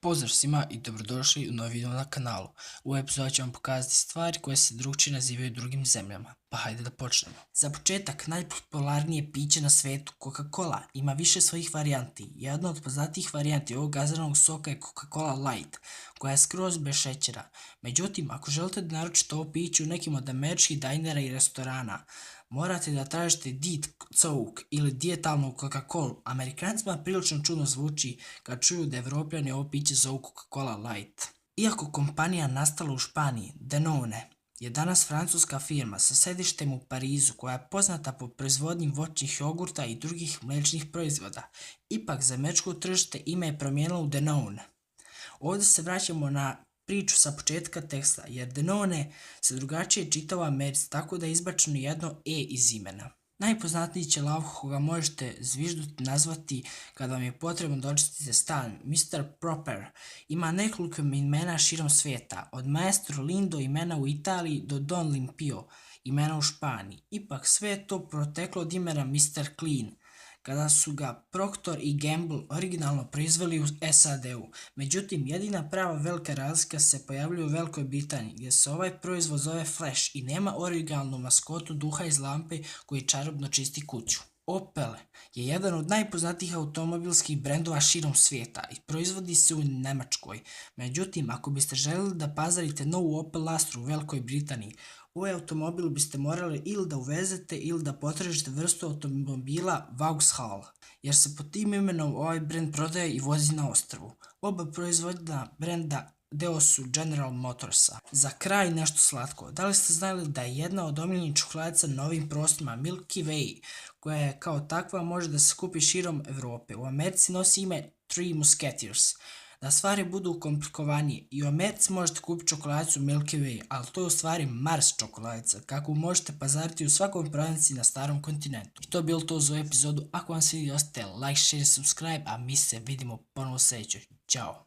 Pozdrav svima i dobrodošli u novi video na kanalu. U ovoj epizodi ću vam pokazati stvari koje se drugčije nazivaju u drugim zemljama. Pa hajde da počnemo. Za početak, najpopularnije piće na svetu, Coca-Cola, ima više svojih varijanti. Jedna od poznatijih varijanti ovog gazenog soka je Coca-Cola Light, koja je skroz bez šećera. Međutim, ako želite da naručite ovo piće u nekim od američkih dajnera i restorana, morate da tražite Diet Coke ili dijetalnu Coca-Cola. Amerikancima prilično čudno zvuči kad čuju da Evropljani ovo piće zovu Coca-Cola Light. Iako kompanija nastala u Španiji, Danone je danas francuska firma sa sedištem u Parizu koja je poznata po proizvodnji voćnih jogurta i drugih mliječnih proizvoda. Ipak za američko tržište ime je promijenilo u Danone. Ovdje se vraćamo na priču sa početka teksta, jer Danone se drugačije čita u Americi, tako da je izbačeno jedno E iz imena. Najpoznatiji ćelav koga možete zvižduti nazvati kada vam je potrebno da očistite stan, Mr. Proper, ima nekoliko imena širom svijeta, od Maestro Lindo imena u Italiji do Don Limpio imena u Španiji. Ipak sve je to proteklo od imena Mr. Clean, kada su ga Procter i Gamble originalno proizveli u SAD-u. Međutim, jedina prava velika razlika se pojavljuje u Velikoj Britaniji, gdje se ovaj proizvod zove Flash i nema originalnu maskotu duha iz lampe koji čarobno čisti kuću. Opel je jedan od najpoznatijih automobilskih brendova širom svijeta i proizvodi se u Njemačkoj. Međutim, ako biste željeli da pazarite novu Opel Astru u Velikoj Britaniji, ovaj automobil biste morali ili da uvezete ili da potražite vrstu automobila Vauxhall, jer se pod tim imenom ovaj brend prodaje i vozi na ostrvu. Oba proizvodna brenda deo su General Motorsa. Za kraj nešto slatko. Da li ste znali da je jedna od omiljenih čokoladica na ovim prostorima Milky Way, koja je kao takva može da se kupi širom Evrope. U Americi nosi ime Three Musketeers. Da stvari budu komplikovanije, i u Americi možete kupiti čokoladicu Milky Way, ali to je u stvari Mars čokoladica, kako možete pazariti u svakom prodavnici na starom kontinentu. I to je bilo to za ovu epizodu. Ako vam se video, ostavite like, share, subscribe, a mi se vidimo ponovo sljedećoj. Ćao!